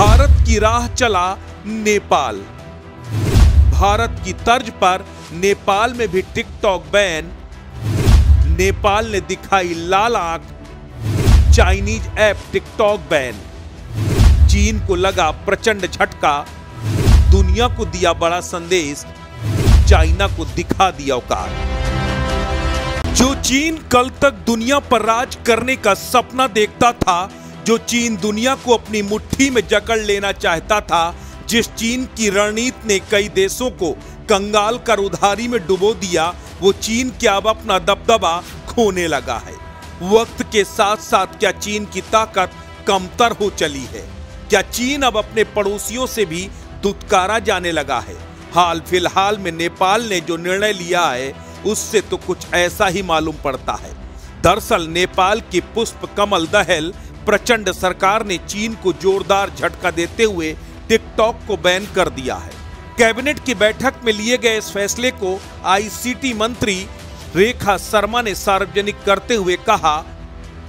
भारत की राह चला नेपाल। भारत की तर्ज पर नेपाल में भी टिकटॉक बैन। नेपाल ने दिखाई लाल आंख, चाइनीज ऐप टिकटॉक बैन। चीन को लगा प्रचंड झटका, दुनिया को दिया बड़ा संदेश, चाइना को दिखा दिया औकात। जो चीन कल तक दुनिया पर राज करने का सपना देखता था, जो चीन दुनिया को अपनी मुट्ठी में जकड़ लेना चाहता था, जिस चीन की रणनीति ने कई देशों को कंगाल कर उधारी में डुबो दिया, वो चीन क्या अब अपना दबदबा खोने लगा है। वक्त के साथ साथ क्या चीन की ताकत कमतर हो चली है? क्या चीन अब अपने पड़ोसियों से भी दुत्कारा जाने लगा है? हाल फिलहाल में नेपाल ने जो निर्णय लिया है, उससे तो कुछ ऐसा ही मालूम पड़ता है। दरअसल नेपाल की पुष्प कमल दहल प्रचंड सरकार ने चीन को जोरदार झटका देते हुए टिकटॉक को बैन कर दिया है। कैबिनेट की बैठक में लिए गए इस फैसले को आईसीटी मंत्री रेखा शर्मा ने सार्वजनिक करते हुए कहा,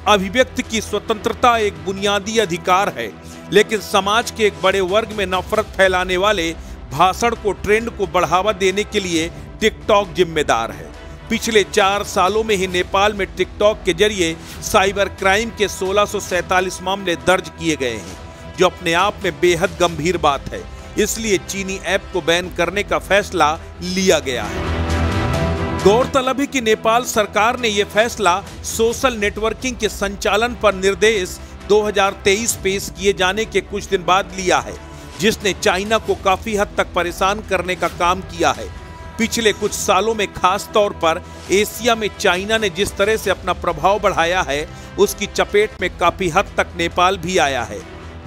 अभिव्यक्ति की स्वतंत्रता एक बुनियादी अधिकार है, लेकिन समाज के एक बड़े वर्ग में नफरत फैलाने वाले भाषण को, ट्रेंड को बढ़ावा देने के लिए टिकटॉक जिम्मेदार है। पिछले 4 सालों में ही नेपाल में टिकटॉक के जरिए साइबर क्राइम के 1647 मामले दर्ज किए गए हैं, जो अपने आप में बेहद गंभीर बात है। इसलिए चीनी ऐप को बैन करने का फैसला लिया गया है। गौरतलब है कि नेपाल सरकार ने यह फैसला सोशल नेटवर्किंग के संचालन पर निर्देश 2023 पेश किए जाने के कुछ दिन बाद लिया है, जिसने चाइना को काफी हद तक परेशान करने का काम किया है। पिछले कुछ सालों में खास तौर पर एशिया में चाइना ने जिस तरह से अपना प्रभाव बढ़ाया है, उसकी चपेट में काफी हद तक नेपाल भी आया है।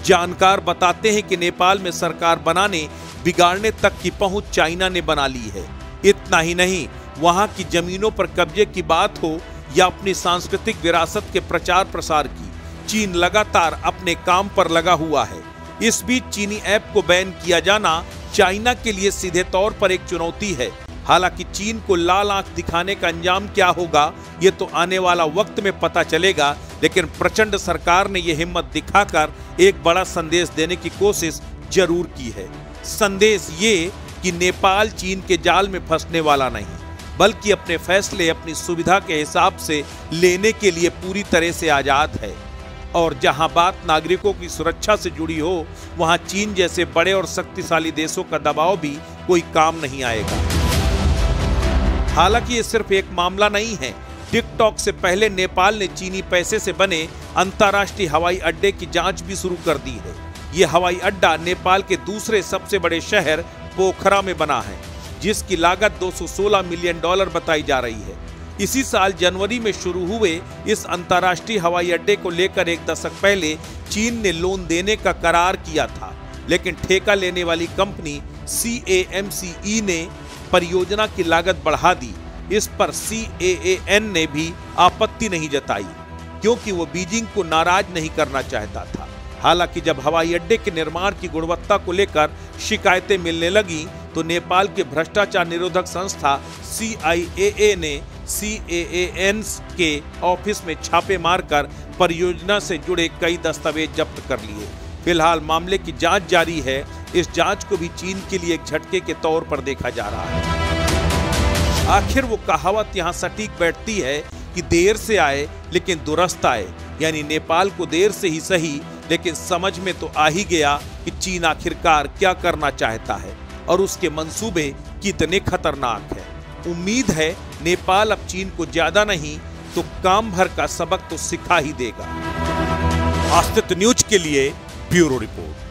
जानकार बताते हैं कि नेपाल में सरकार बनाने, बिगाड़ने तक की पहुंच चाइना ने बना ली है। इतना ही नहीं, वहां की जमीनों पर कब्जे की बात हो या अपनी सांस्कृतिक विरासत के प्रचार प्रसार की, चीन लगातार अपने काम पर लगा हुआ है। इस बीच चीनी ऐप को बैन किया जाना चाइना के लिए सीधे तौर पर एक चुनौती है। हालांकि चीन को लाल आंख दिखाने का अंजाम क्या होगा, ये तो आने वाला वक्त में पता चलेगा, लेकिन प्रचंड सरकार ने यह हिम्मत दिखाकर एक बड़ा संदेश देने की कोशिश जरूर की है। संदेश ये कि नेपाल चीन के जाल में फंसने वाला नहीं, बल्कि अपने फैसले अपनी सुविधा के हिसाब से लेने के लिए पूरी तरह से आजाद है। और जहां बात नागरिकों की सुरक्षा से जुड़ी हो, वहां चीन जैसे बड़े और शक्तिशाली देशों का दबाव भी कोई काम नहीं आएगा। हालांकि ये सिर्फ एक मामला नहीं है। टिकटॉक से पहले नेपाल ने चीनी पैसे से बने अंतर्राष्ट्रीय हवाई अड्डे की जांच भी शुरू कर दी है। ये हवाई अड्डा नेपाल के दूसरे सबसे बड़े शहर पोखरा में बना है, जिसकी लागत $216 मिलियन बताई जा रही है। इसी साल जनवरी में शुरू हुए इस अंतर्राष्ट्रीय हवाई अड्डे को लेकर 1 दशक पहले चीन ने लोन देने का करार किया था, लेकिन ठेका लेने वाली कंपनी CAMCE ने परियोजना की लागत बढ़ा दी। इस पर CAAN ने भी आपत्ति नहीं जताई, क्योंकि वो बीजिंग को नाराज नहीं करना चाहता था। हालांकि जब हवाई अड्डे के निर्माण की गुणवत्ता को लेकर शिकायतें मिलने लगी, तो नेपाल के भ्रष्टाचार निरोधक संस्था CIA ने CAAN के ऑफिस में छापे मारकर परियोजना से जुड़े कई दस्तावेज जब्त कर लिए। फिलहाल मामले की जांच जारी है। इस जांच को भी चीन के लिए एक झटके के तौर पर देखा जा रहा है। आखिर वो कहावत यहाँ सटीक बैठती है कि देर से आए लेकिन दुरुस्त आए, यानी नेपाल को देर से ही सही, लेकिन समझ में तो आ ही गया कि चीन आखिरकार क्या करना चाहता है और उसके मंसूबे कितने खतरनाक हैं। उम्मीद है नेपाल अब चीन को ज्यादा नहीं तो काम भर का सबक तो सिखा ही देगा। अस्तित्व न्यूज के लिए ब्यूरो रिपोर्ट।